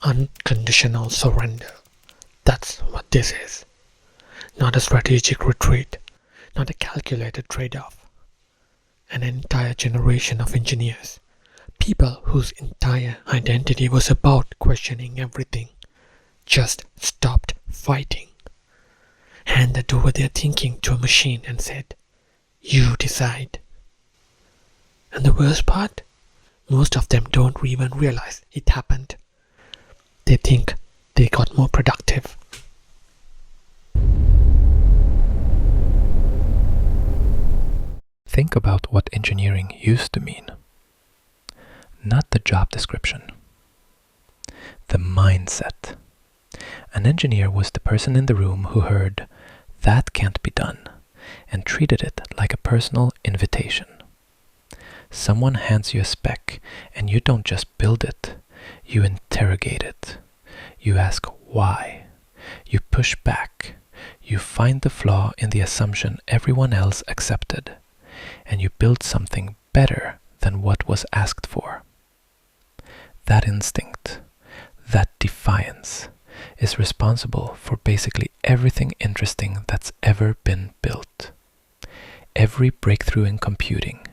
Unconditional surrender. That's what this is. Not a strategic retreat, not a calculated trade-off. An entire generation of engineers, people whose entire identity was about questioning everything, just stopped fighting, handed over their thinking to a machine and said, "You decide." And the worst part? Most of them don't even realize it happened. They think they got more productive. Think about what engineering used to mean. Not the job description. The mindset. An engineer was the person in the room who heard, "That can't be done," and treated it like a personal invitation. Someone hands you a spec, and you don't just build it, you interrogate it. You ask why. You push back. You find the flaw in the assumption everyone else accepted, and you build something better than what was asked for. That instinct, that defiance, is responsible for basically everything interesting that's ever been built. Every breakthrough in computing,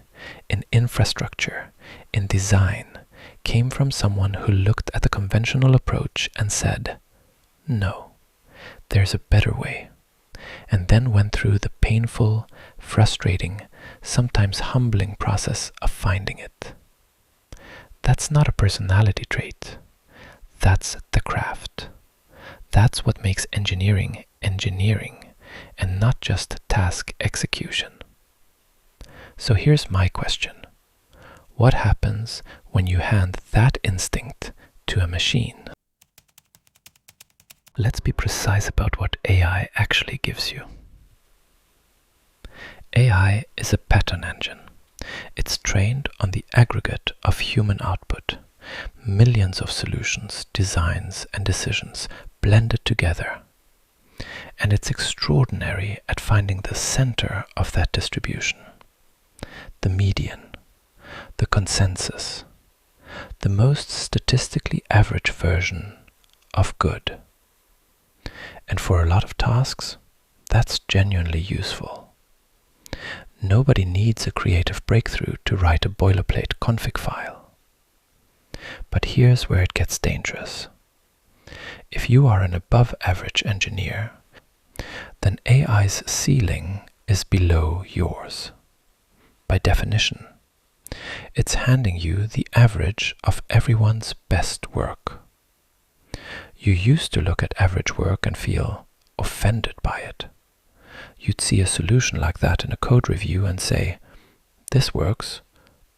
in infrastructure, in design, came from someone who looked at the conventional approach and said, "No, there's a better way," and then went through the painful, frustrating, sometimes humbling process of finding it. That's not a personality trait. That's the craft. That's what makes engineering engineering, and not just task execution. So here's my question. What happens when you hand that instinct to a machine? Let's be precise about what AI actually gives you. AI is a pattern engine. It's trained on the aggregate of human output, millions of solutions, designs, and decisions blended together. And it's extraordinary at finding the center of that distribution, the median, the consensus, the most statistically average version of good. And for a lot of tasks, that's genuinely useful. Nobody needs a creative breakthrough to write a boilerplate config file. But here's where it gets dangerous. If you are an above-average engineer, then AI's ceiling is below yours. By definition, it's handing you the average of everyone's best work. You used to look at average work and feel offended by it. You'd see a solution like that in a code review and say, "This works,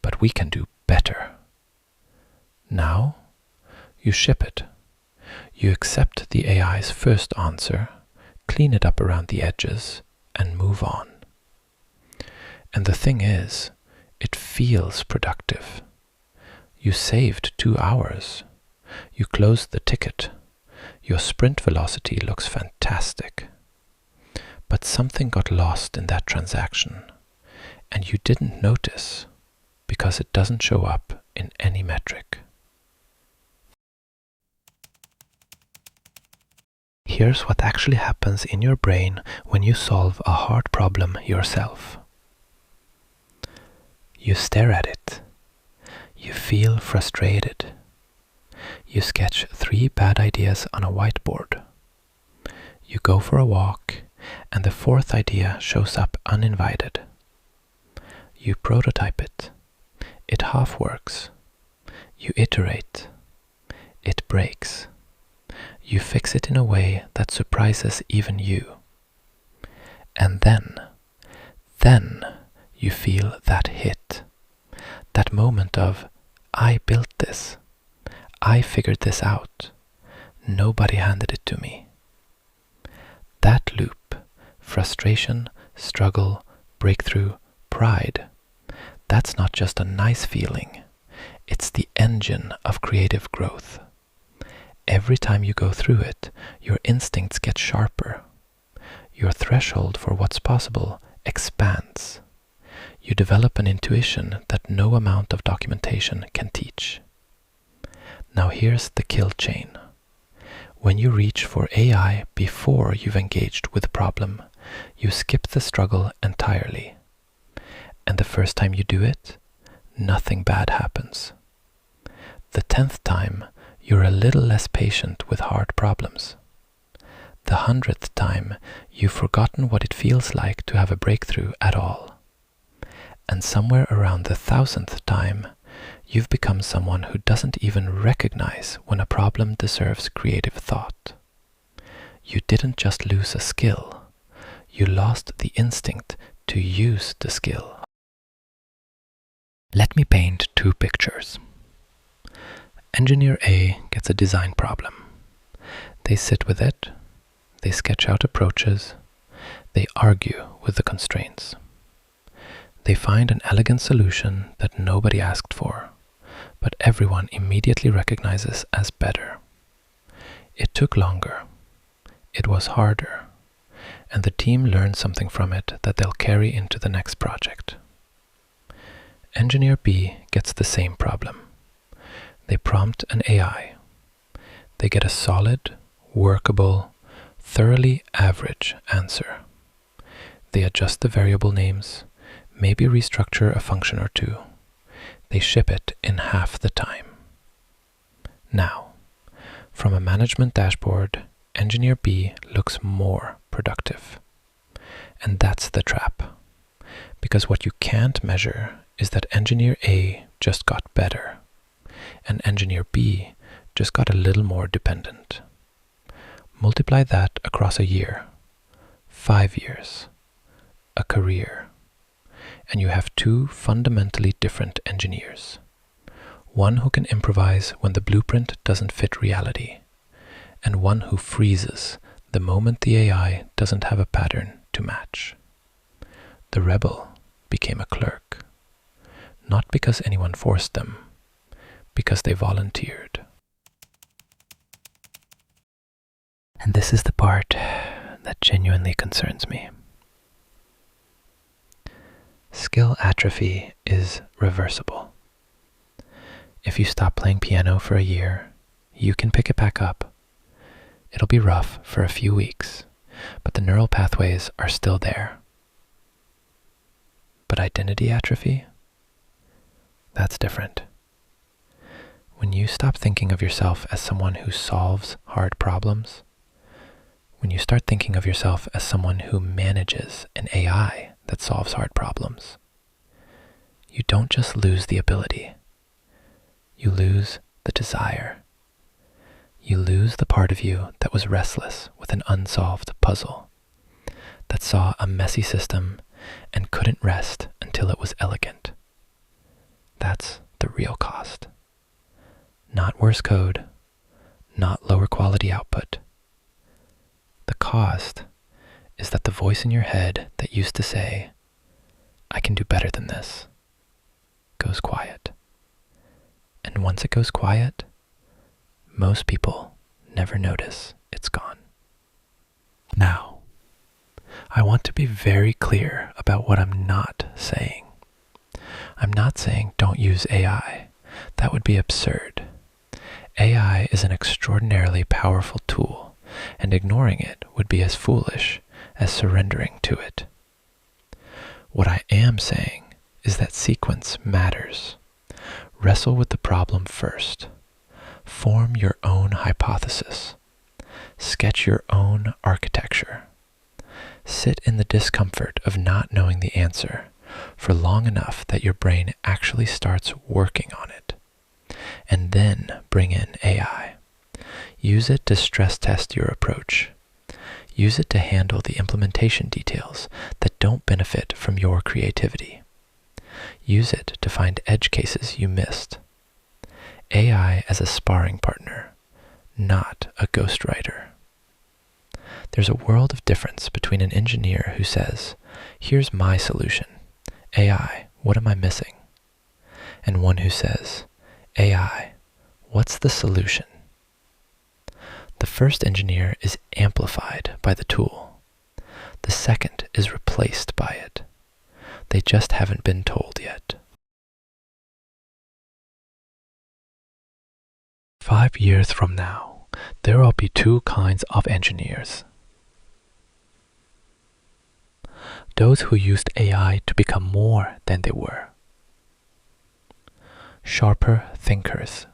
but we can do better." Now, you ship it. You accept the AI's first answer, clean it up around the edges, and move on. And the thing is, it feels productive. You saved 2 hours. You closed the ticket. Your sprint velocity looks fantastic. But something got lost in that transaction, and you didn't notice because it doesn't show up in any metric. Here's what actually happens in your brain when you solve a hard problem yourself. You stare at it. You feel frustrated. You sketch 3 bad ideas on a whiteboard. You go for a walk, and the 4th idea shows up uninvited. You prototype it. It half works. You iterate. It breaks. You fix it in a way that surprises even you. And then you feel that hit. That moment of, "I built this. I figured this out. Nobody handed it to me." That loop, frustration, struggle, breakthrough, pride, that's not just a nice feeling. It's the engine of creative growth. Every time you go through it, your instincts get sharper. Your threshold for what's possible expands. You develop an intuition that no amount of documentation can teach. Now here's the kill chain. When you reach for AI before you've engaged with the problem, you skip the struggle entirely. And the first time you do it, nothing bad happens. The 10th time, you're a little less patient with hard problems. The 100th time, you've forgotten what it feels like to have a breakthrough at all. And somewhere around the 1000th time, you've become someone who doesn't even recognize when a problem deserves creative thought. You didn't just lose a skill, you lost the instinct to use the skill. Let me paint two pictures. Engineer A gets a design problem. They sit with it, they sketch out approaches, they argue with the constraints. They find an elegant solution that nobody asked for, but everyone immediately recognizes as better. It took longer, it was harder, and the team learned something from it that they'll carry into the next project. Engineer B gets the same problem. They prompt an AI. They get a solid, workable, thoroughly average answer. They adjust the variable names, maybe restructure a function or two. They ship it in half the time. Now, from a management dashboard, Engineer B looks more productive. And that's the trap. Because what you can't measure is that Engineer A just got better, and Engineer B just got a little more dependent. Multiply that across a year, 5 years, a career, and you have two fundamentally different engineers. One who can improvise when the blueprint doesn't fit reality, and one who freezes the moment the AI doesn't have a pattern to match. The rebel became a clerk, not because anyone forced them, because they volunteered. And this is the part that genuinely concerns me. Skill atrophy is reversible. If you stop playing piano for a year, you can pick it back up. It'll be rough for a few weeks, but the neural pathways are still there. But identity atrophy? That's different. When you stop thinking of yourself as someone who solves hard problems, when you start thinking of yourself as someone who manages an AI that solves hard problems, you don't just lose the ability, you lose the desire. You lose the part of you that was restless with an unsolved puzzle, that saw a messy system and couldn't rest until it was elegant. That's the real cost. Not worse code, not lower quality output. The cost is that the voice in your head that used to say, "I can do better than this," goes quiet. And once it goes quiet, most people never notice it's gone. Now, I want to be very clear about what I'm not saying. I'm not saying don't use AI. That would be absurd. AI is an extraordinarily powerful tool, and ignoring it would be as foolish as surrendering to it. What I am saying is that sequence matters. Wrestle with the problem first. Form your own hypothesis. Sketch your own architecture. Sit in the discomfort of not knowing the answer for long enough that your brain actually starts working on it. And then bring in AI. Use it to stress test your approach. Use it to handle the implementation details that don't benefit from your creativity. Use it to find edge cases you missed. AI as a sparring partner, not a ghostwriter. There's a world of difference between an engineer who says, "Here's my solution. AI, what am I missing?" and one who says, "AI, what's the solution?" The first engineer is amplified by the tool. The second is replaced by it. They just haven't been told yet. 5 years from now, there will be two kinds of engineers. Those who used AI to become more than they were. Sharper thinkers.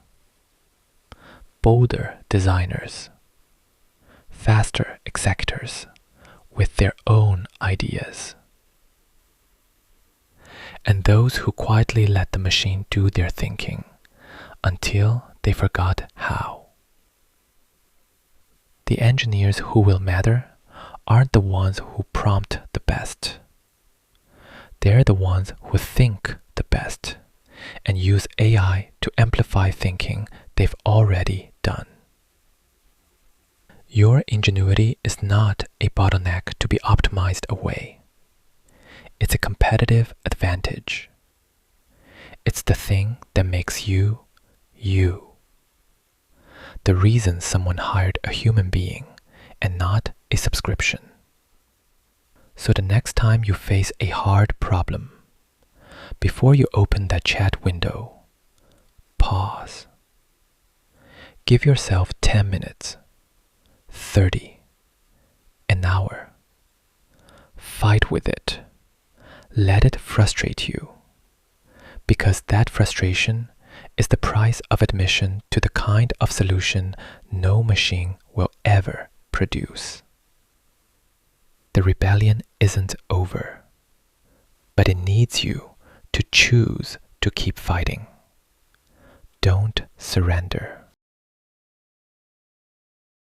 Bolder designers. Faster executors with their own ideas. And those who quietly let the machine do their thinking until they forgot how. The engineers who will matter aren't the ones who prompt the best. They're the ones who think the best and use AI to amplify thinking they've already done. Your ingenuity is not a bottleneck to be optimized away. It's a competitive advantage. It's the thing that makes you, you. The reason someone hired a human being and not a subscription. So the next time you face a hard problem, before you open that chat window, pause. Give yourself 10 minutes, 30, an hour. Fight with it. Let it frustrate you, because that frustration is the price of admission to the kind of solution no machine will ever produce. The rebellion isn't over, but it needs you to choose to keep fighting. Don't surrender.